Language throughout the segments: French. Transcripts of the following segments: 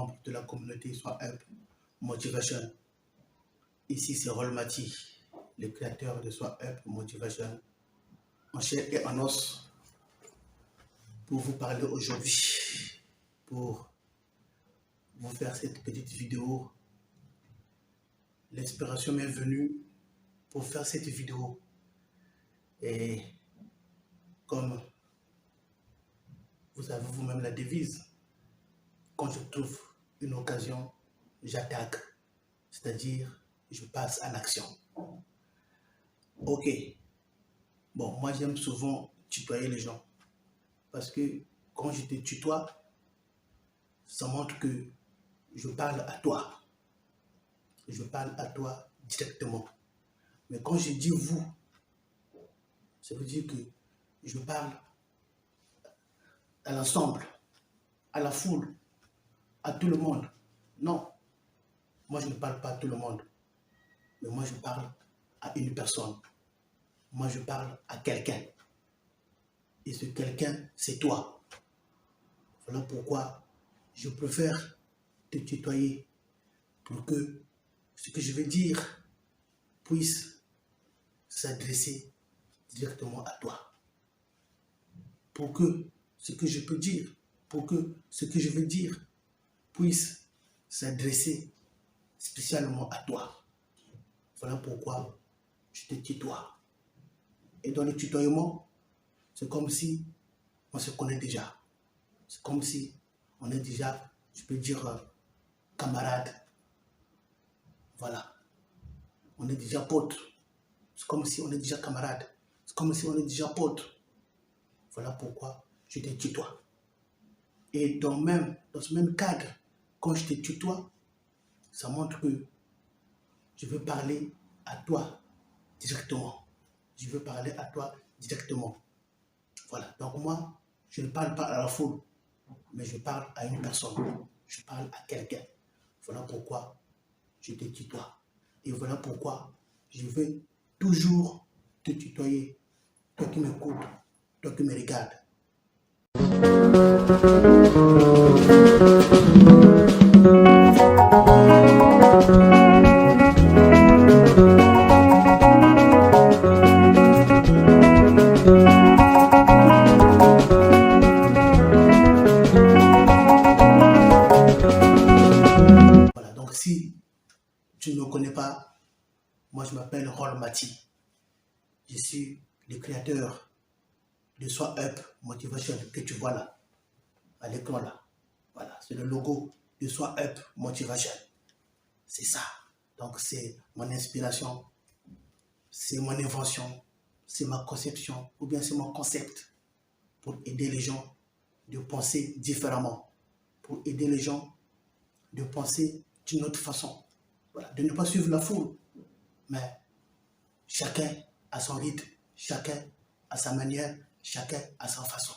membres de la communauté Soit Up Motivation. Ici, c'est Rolmati, le créateur de Soit Up Motivation, en chair et en os, pour vous parler aujourd'hui, pour vous faire cette petite vidéo. L'inspiration m'est venue pour faire cette vidéo. Et comme vous avez vous-même la devise, quand je trouve une occasion, j'attaque, c'est-à-dire je passe à l'action. Ok, bon, moi j'aime souvent tutoyer les gens, parce que quand je te tutoie, ça montre que je parle à toi. Je parle à toi directement. Mais quand je dis vous, ça veut dire que je parle à l'ensemble, à la foule, à tout le monde. Non, moi je ne parle pas à tout le monde, mais moi je parle à une personne. Moi je parle à quelqu'un. Et ce quelqu'un, c'est toi. Voilà pourquoi je préfère te tutoyer pour que ce que je vais dire puisse s'adresser directement à toi. Pour que ce que je peux dire, pour que ce que je veux dire puisse s'adresser spécialement à toi. Voilà pourquoi je te tutoie. Et dans le tutoiement, c'est comme si on se connaît déjà. C'est comme si on est déjà, je peux dire, camarade. Voilà. On est déjà potes. C'est comme si on est déjà camarade. C'est comme si on est déjà potes. Voilà pourquoi je te tutoie. Et dans ce même cadre, quand je te tutoie, ça montre que je veux parler à toi directement. Je veux parler à toi directement. Voilà. Donc moi, je ne parle pas à la foule, mais je parle à une personne. Je parle à quelqu'un. Voilà pourquoi je te tutoie. Et voilà pourquoi je veux toujours te tutoyer. Toi qui m'écoutes, toi qui me regardes. Voilà, donc si tu ne me connais pas, moi je m'appelle Rolmati. Je suis le créateur de Soit Up Motivation que tu vois là, à l'écran là. Voilà, c'est le logo de Soit Up Motivation. C'est ça. Donc c'est mon inspiration, c'est mon invention, c'est ma conception, ou bien c'est mon concept pour aider les gens de penser différemment, pour aider les gens de penser d'une autre façon. Voilà, de ne pas suivre la foule, mais chacun a son rythme, chacun a sa manière, chacun a sa façon.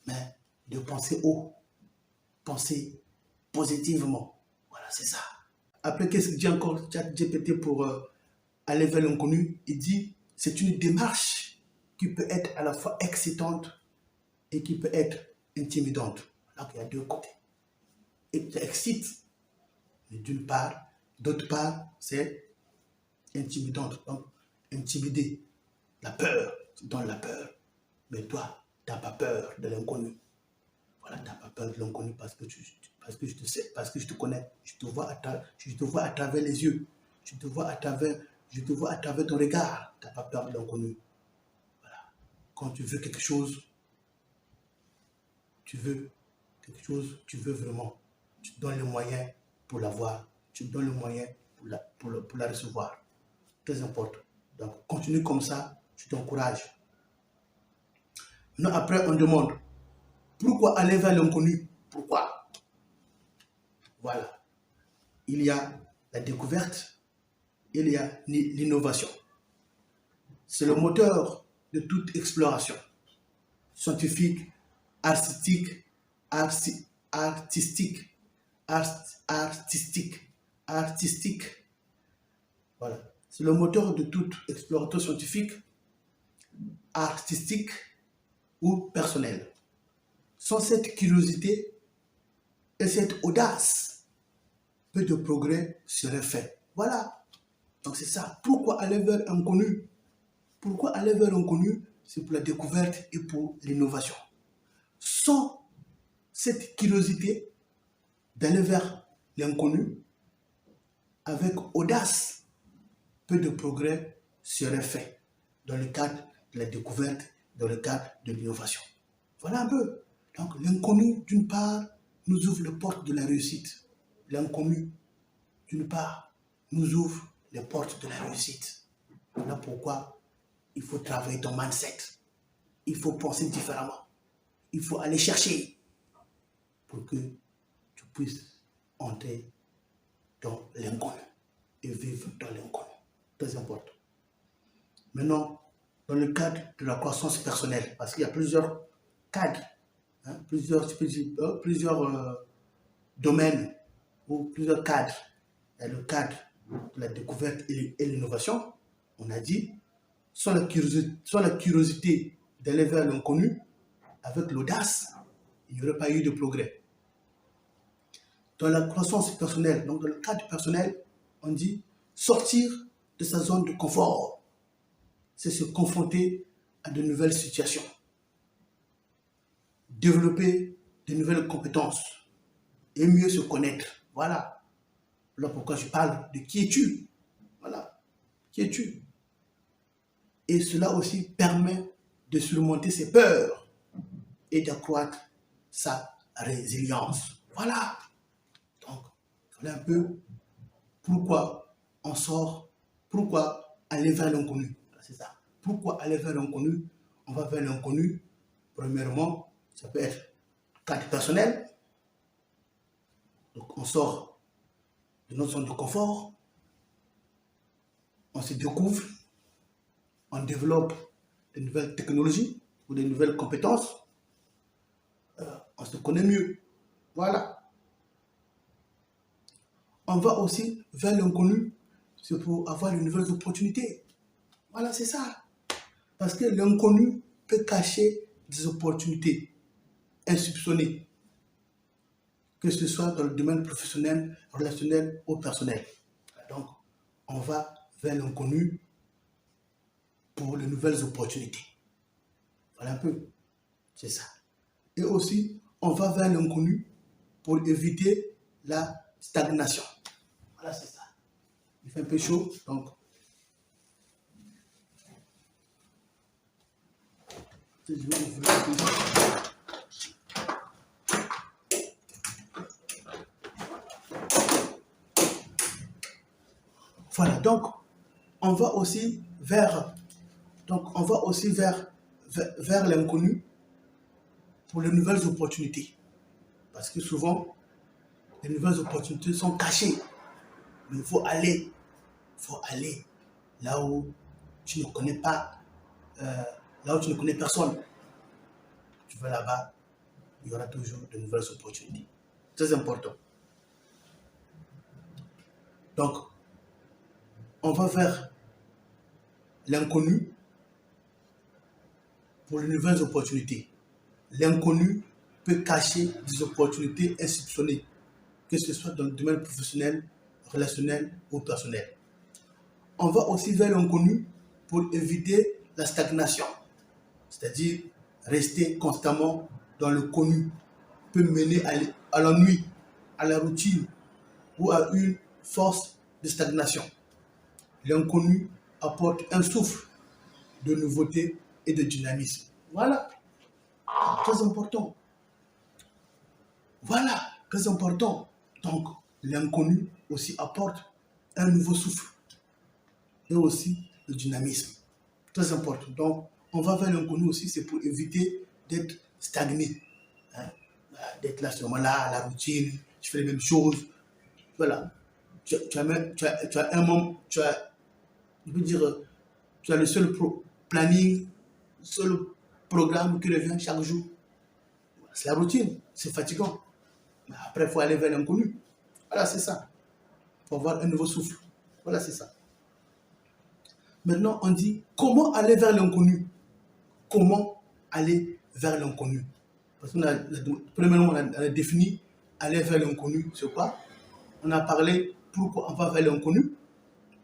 Mais de penser haut, penser positivement. Voilà, c'est ça. Après, qu'est-ce que dit encore ChatGPT pour aller vers l'inconnu? Il dit, c'est une démarche qui peut être à la fois excitante et qui peut être intimidante. Donc, il y a deux côtés. Et ça excite, mais d'une part, d'autre part, c'est intimidante. Donc, intimider, la peur, tu donnes la peur. Mais toi, tu n'as pas peur de l'inconnu. Voilà, tu n'as pas peur de l'inconnu parce que je te sais, parce que je te connais. Je te vois à travers les yeux. Je te vois à travers ton regard. Tu n'as pas peur de l'inconnu. Voilà. Quand tu veux quelque chose, tu veux vraiment. Tu te donnes les moyens pour l'avoir. Tu te donnes le moyen pour la recevoir. Très important. Donc, continue comme ça, je t'encourage. Maintenant, après, on demande, pourquoi aller vers l'inconnu? Pourquoi? Voilà. Il y a la découverte, il y a l'innovation. C'est le moteur de toute exploration. Scientifique, artistique, artistique. Voilà. C'est le moteur de toute exploration scientifique, artistique ou personnelle. Sans cette curiosité et cette audace, peu de progrès seraient faits. Voilà. Donc c'est ça. Pourquoi aller vers l'inconnu? Pourquoi aller vers l'inconnu? C'est pour la découverte et pour l'innovation. Sans cette curiosité d'aller vers l'inconnu, avec audace, peu de progrès seraient faits dans le cadre de la découverte, dans le cadre de l'innovation. Voilà un peu. Donc l'inconnu, d'une part, nous ouvre les portes de la réussite. L'inconnu, d'une part, nous ouvre les portes de la réussite. Voilà pourquoi il faut travailler ton mindset. Il faut penser différemment. Il faut aller chercher pour que tu puisses entrer dans l'inconnu et vivre dans l'inconnu. Très important. Maintenant, dans le cadre de la croissance personnelle, parce qu'il y a plusieurs cadres, hein, plusieurs domaines ou plusieurs cadres. Il y a le cadre de la découverte et l'innovation. On a dit, sans la curiosité d'aller vers l'inconnu, avec l'audace, il n'y aurait pas eu de progrès. Dans la croissance personnelle, donc dans le cadre personnel, on dit sortir de sa zone de confort. C'est se confronter à de nouvelles situations. Développer de nouvelles compétences et mieux se connaître. Voilà. Voilà pourquoi je parle de quiétude. Voilà. Quiétude. Et cela aussi permet de surmonter ses peurs et d'accroître sa résilience. Voilà. Donc, voilà un peu pourquoi on sort, pourquoi aller vers l'inconnu. C'est ça. Pourquoi aller vers l'inconnu? On va vers l'inconnu. Premièrement, ça peut être cadre personnel. Donc, on sort de notre zone de confort. On se découvre. On développe de nouvelles technologies ou de nouvelles compétences. On se connaît mieux. Voilà. On va aussi vers l'inconnu, c'est pour avoir de nouvelles opportunités. Voilà, c'est ça. Parce que l'inconnu peut cacher des opportunités insoupçonnées, que ce soit dans le domaine professionnel, relationnel ou personnel. Donc, on va vers l'inconnu pour de nouvelles opportunités. Voilà un peu. C'est ça. Et aussi, on va vers l'inconnu pour éviter la stagnation. Voilà, c'est ça. Il fait un peu chaud, donc. Je vais ouvrir un peu. Voilà, donc on va aussi vers l'inconnu pour les nouvelles opportunités. Parce que souvent, les nouvelles opportunités sont cachées. Mais il faut aller là où tu ne connais pas, là où tu ne connais personne. Tu vas là-bas, il y aura toujours de nouvelles opportunités. Très important. Donc, on va vers l'inconnu pour les nouvelles opportunités. L'inconnu peut cacher des opportunités insoupçonnées, que ce soit dans le domaine professionnel, relationnel ou personnel. On va aussi vers l'inconnu pour éviter la stagnation, c'est-à-dire rester constamment dans le connu peut mener à l'ennui, à la routine ou à une force de stagnation. L'inconnu apporte un souffle de nouveauté et de dynamisme. Voilà, très important. Voilà, très important. Donc, l'inconnu aussi apporte un nouveau souffle et aussi le dynamisme. Très important. Donc, on va vers l'inconnu aussi, c'est pour éviter d'être stagné. Hein? D'être là, seulement là, la routine, tu fais les mêmes choses. Voilà. Tu as un moment, je veux dire, tu as le seul planning, le seul programme qui revient chaque jour. C'est la routine, c'est fatigant. Mais après, il faut aller vers l'inconnu. Voilà, c'est ça. Il faut avoir un nouveau souffle. Voilà, c'est ça. Maintenant, on dit comment aller vers l'inconnu. Comment aller vers l'inconnu. Parce qu'on a, premièrement, on a défini aller vers l'inconnu, c'est quoi? on a parlé pourquoi on va vers l'inconnu.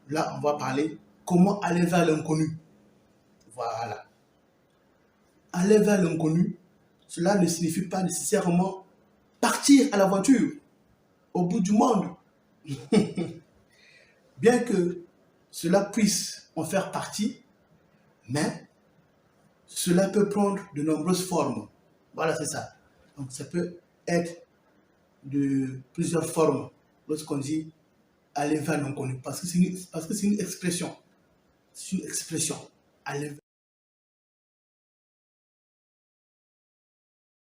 Là, on va parler comment aller vers l'inconnu. Voilà. Aller vers l'inconnu, cela ne signifie pas nécessairement partir à l'aventure, au bout du monde. Bien que cela puisse en faire partie, mais cela peut prendre de nombreuses formes. Voilà, c'est ça. Donc, ça peut être de plusieurs formes lorsqu'on dit aller vers l'inconnu. Parce que c'est une expression. C'est une expression. Aller